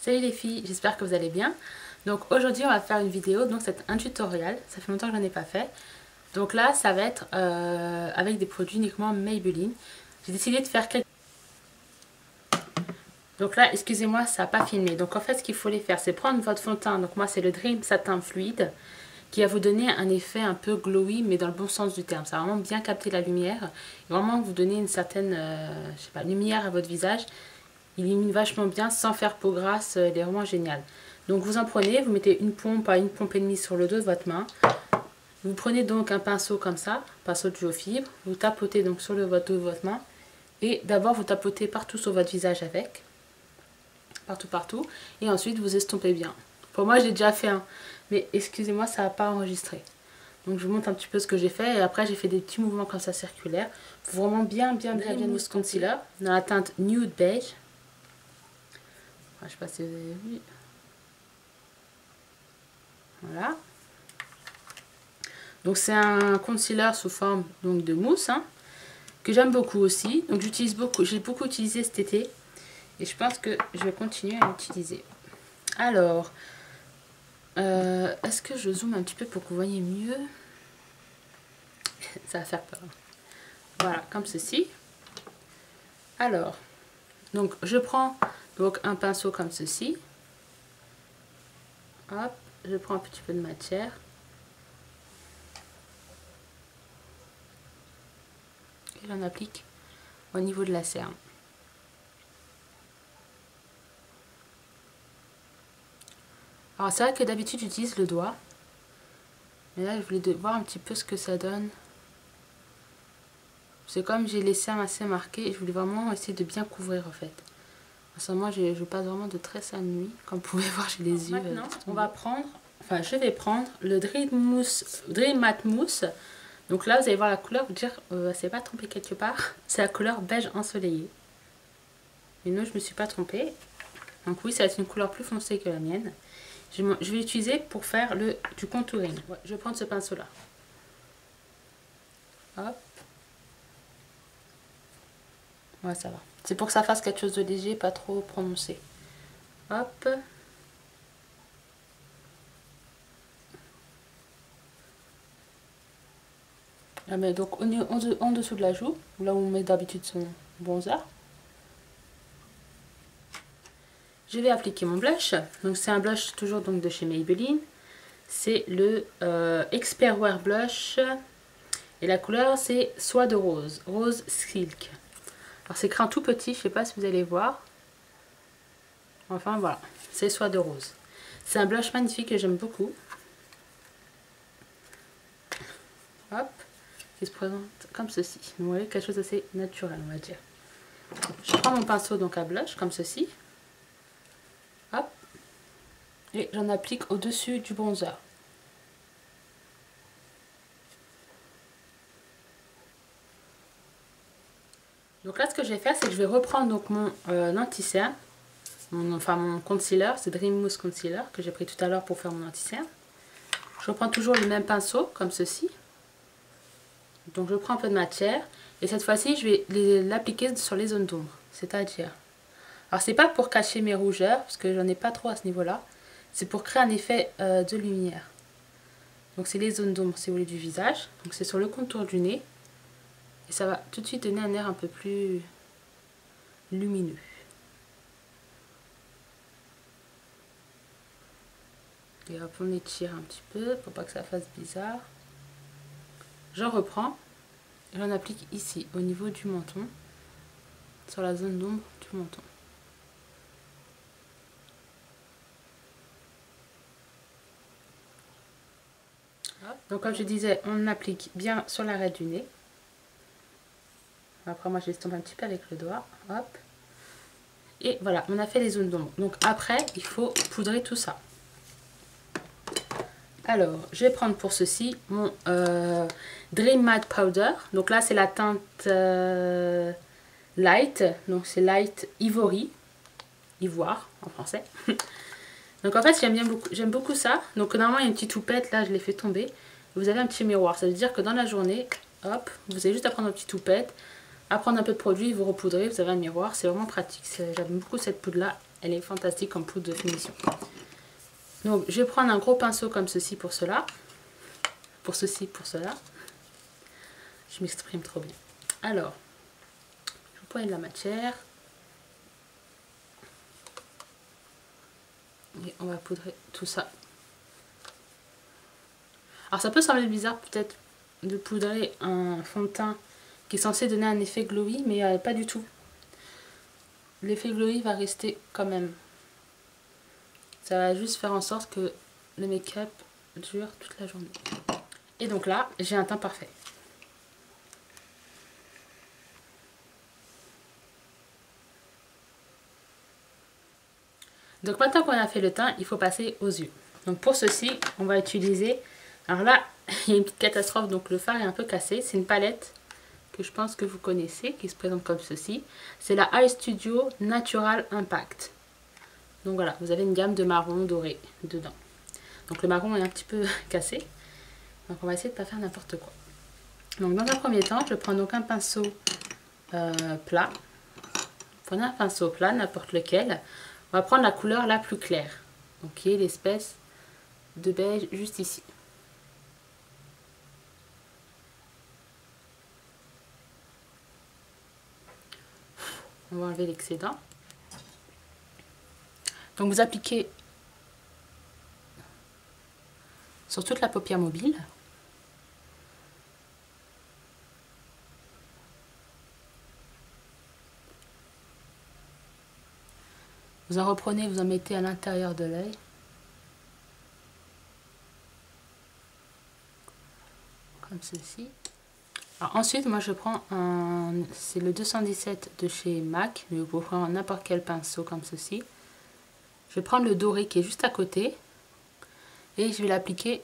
Salut les filles, j'espère que vous allez bien. Donc aujourd'hui on va faire une vidéo, donc c'est un tutoriel, ça fait longtemps que je n'en ai pas fait. Donc là ça va être avec des produits uniquement Maybelline. J'ai décidé de faire quelques... Donc là excusez-moi ça n'a pas filmé. Donc en fait ce qu'il faut les faire c'est prendre votre fond de teint, donc moi c'est le Dream Satin Fluide, qui va vous donner un effet un peu glowy mais dans le bon sens du terme. Ça va vraiment bien capter la lumière et vraiment vous donner une certaine je sais pas, lumière à votre visage. Il illumine vachement bien sans faire peau grasse, il est vraiment génial. Donc vous en prenez, vous mettez une pompe à une pompe et demie sur le dos de votre main. Vous prenez donc un pinceau comme ça, pinceau de Geofibre, vous tapotez donc sur le dos de votre main. Et d'abord vous tapotez partout sur votre visage avec, partout. Et ensuite vous estompez bien. Pour moi j'ai déjà fait un, mais excusez-moi ça n'a pas enregistré. Donc je vous montre un petit peu ce que j'ai fait et après j'ai fait des petits mouvements comme ça circulaires. Pour vraiment bien mousse concealer dans la teinte Nude Beige. Je sais pas si vous avez vu. Voilà. Donc c'est un concealer sous forme donc de mousse que j'aime beaucoup aussi. Donc j'utilise beaucoup, j'ai beaucoup utilisé cet été et je pense que je vais continuer à l'utiliser. Alors, est-ce que je zoome un petit peu pour que vous voyez mieux? Ça va faire peur. Voilà, comme ceci. Alors, donc je prends donc un pinceau comme ceci. Hop, je prends un petit peu de matière. Et j'en applique au niveau de la cerne. Alors c'est vrai que d'habitude j'utilise le doigt. Mais là je voulais voir un petit peu ce que ça donne. C'est comme j'ai les cernes assez marquées et je voulais vraiment essayer de bien couvrir en fait. En ce moment je passe vraiment de très sale nuit. Comme vous pouvez voir j'ai les yeux. Maintenant on va prendre, enfin je vais prendre le Dream Matte Mousse. Donc là vous allez voir la couleur, vous dire c'est pas trompé quelque part. C'est la couleur beige ensoleillé. Mais non je me suis pas trompée. Donc oui ça va être une couleur plus foncée que la mienne. Je vais l'utiliser pour faire du contouring. Ouais, je vais prendre ce pinceau là. Hop. Ouais, ça va. C'est pour que ça fasse quelque chose de léger, pas trop prononcé. Hop. Je la mets donc en dessous de la joue, là où on met d'habitude son bronzer. Je vais appliquer mon blush. Donc c'est un blush toujours donc de chez Maybelline. C'est le Expert Wear Blush. Et la couleur c'est Soie de Rose. Rose Silk. Alors c'est écrit en tout petit, je ne sais pas si vous allez voir. Enfin voilà, c'est Soie de Rose. C'est un blush magnifique que j'aime beaucoup. Hop, qui se présente comme ceci. Vous voyez, quelque chose d'assez naturel on va dire. Je prends mon pinceau donc à blush comme ceci. Hop. Et j'en applique au-dessus du bronzer. Donc là ce que je vais faire c'est que je vais reprendre donc mon anti-cerne. Mon concealer, c'est Dream Mousse Concealer que j'ai pris tout à l'heure pour faire mon anti-cerne. Je reprends toujours le même pinceau comme ceci. Donc je prends un peu de matière et cette fois-ci je vais l'appliquer sur les zones d'ombre. C'est-à-dire, alors c'est pas pour cacher mes rougeurs parce que j'en ai pas trop à ce niveau-là. C'est pour créer un effet de lumière. Donc c'est les zones d'ombre si vous voulez du visage. Donc c'est sur le contour du nez. Et ça va tout de suite donner un air un peu plus lumineux. Et hop, on étire un petit peu pour pas que ça fasse bizarre. Je reprends et j'en applique ici au niveau du menton, sur la zone d'ombre du menton. Donc comme je disais, on applique bien sur l'arête du nez. Après moi je l'estompe un petit peu avec le doigt. Hop. Et voilà, on a fait les zones d'ombre. Donc après, il faut poudrer tout ça. Alors, je vais prendre pour ceci mon Dream Matte Powder. Donc là, c'est la teinte Light. Donc c'est Light Ivory. Ivoire en français. Donc en fait, j'aime beaucoup ça. Donc normalement, il y a une petite toupette. Là, je l'ai fait tomber. Vous avez un petit miroir. Ça veut dire que dans la journée, hop, vous avez juste à prendre une petite toupette, à prendre un peu de produit, vous repoudrez, vous avez un miroir. C'est vraiment pratique. J'aime beaucoup cette poudre-là. Elle est fantastique comme poudre de finition. Donc je vais prendre un gros pinceau comme ceci pour cela. Pour ceci, pour cela. Je m'exprime trop bien. Alors, je vous pointe de la matière. Et on va poudrer tout ça. Alors ça peut sembler bizarre peut-être de poudrer un fond de teint qui est censé donner un effet glowy, mais pas du tout. L'effet glowy va rester quand même. Ça va juste faire en sorte que le make-up dure toute la journée. Et donc là, j'ai un teint parfait. Donc maintenant qu'on a fait le teint, il faut passer aux yeux. Donc pour ceci, on va utiliser... Alors là, il y a une petite catastrophe, donc le fard est un peu cassé. C'est une palette que je pense que vous connaissez, qui se présente comme ceci. C'est la Eye Studio Natural Impact. Donc voilà, vous avez une gamme de marron doré dedans. Donc le marron est un petit peu cassé. Donc on va essayer de ne pas faire n'importe quoi. Donc dans un premier temps, je prends donc un pinceau plat. Prenez un pinceau plat, n'importe lequel. On va prendre la couleur la plus claire. Donc qui est l'espèce de beige juste ici. On va enlever l'excédent. Donc vous appliquez sur toute la paupière mobile. Vous en reprenez, vous en mettez à l'intérieur de l'œil. Comme ceci. Alors ensuite, moi je prends c'est le 217 de chez MAC, mais vous pouvez prendre n'importe quel pinceau comme ceci. Je vais prendre le doré qui est juste à côté et je vais l'appliquer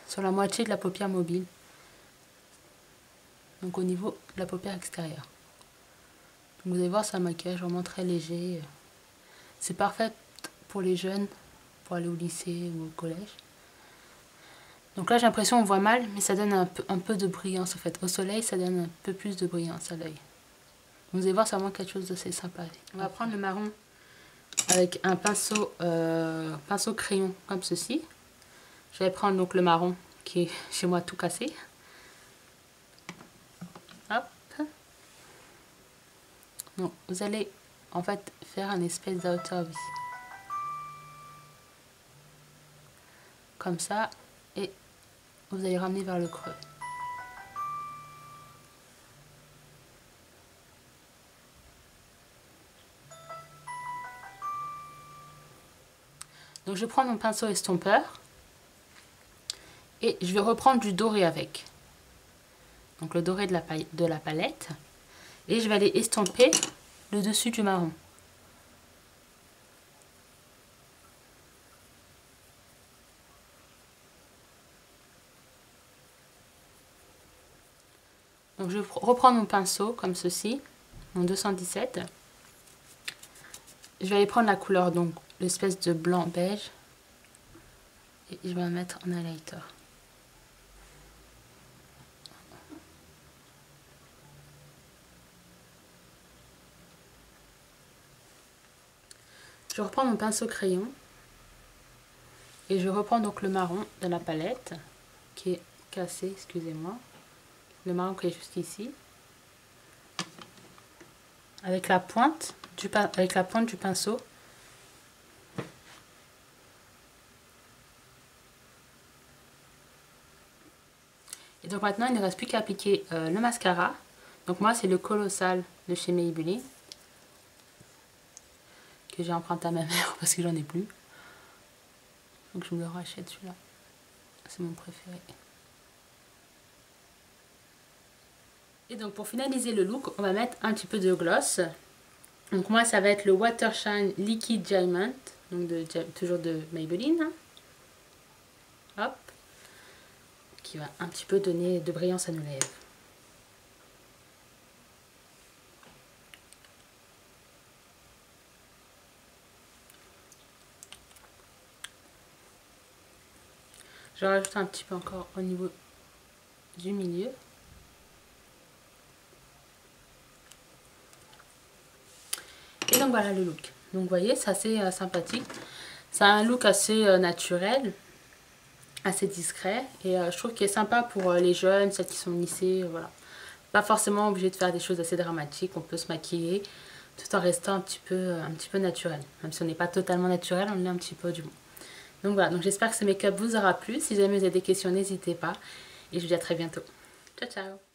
sur la moitié de la paupière mobile. Donc au niveau de la paupière extérieure. Donc, vous allez voir, c'est un maquillage vraiment très léger. C'est parfait pour les jeunes, pour aller au lycée ou au collège. Donc là j'ai l'impression qu'on voit mal, mais ça donne un peu de brillance en fait. Au soleil, ça donne un peu plus de brillance à l'œil. Vous allez voir, c'est vraiment quelque chose d'assez sympa. On va prendre le marron avec un pinceau crayon comme ceci. Je vais prendre donc le marron qui est chez moi tout cassé. Hop. Donc vous allez en fait faire un espèce d'outer V. Comme ça, et vous allez ramener vers le creux. Donc je prends mon pinceau estompeur et je vais reprendre du doré avec. Donc le doré de la palette. Et je vais aller estomper le dessus du marron. Donc je vais reprendre mon pinceau comme ceci, mon 217. Je vais aller prendre la couleur, donc l'espèce de blanc beige. Et je vais la mettre en highlighter. Je reprends mon pinceau crayon. Et je reprends donc le marron de la palette, qui est cassé, excusez-moi. Le marron qui est juste ici. Avec la pointe du pinceau. Et donc maintenant, il ne reste plus qu'à appliquer le mascara. Donc moi, c'est le Colossal de chez Maybelline. Que j'ai emprunté à ma mère parce que j'en ai plus. Donc je me le rachète celui-là. C'est mon préféré. Et donc pour finaliser le look, on va mettre un petit peu de gloss. Donc moi ça va être le Watershine Liquid Diamond. Donc toujours de Maybelline. Hop. Qui va un petit peu donner de brillance à nos lèvres. Je rajoute un petit peu encore au niveau du milieu. Et Et donc voilà le look. Donc vous voyez, c'est assez sympathique. C'est un look assez naturel, assez discret. Et je trouve qu'il est sympa pour les jeunes, celles qui sont au lycée, voilà. Pas forcément obligé de faire des choses assez dramatiques, on peut se maquiller tout en restant un petit peu naturel. Même si on n'est pas totalement naturel, on est un petit peu du moins. Donc voilà, donc j'espère que ce make-up vous aura plu. Si jamais vous avez des questions, n'hésitez pas. Et je vous dis à très bientôt. Ciao, ciao!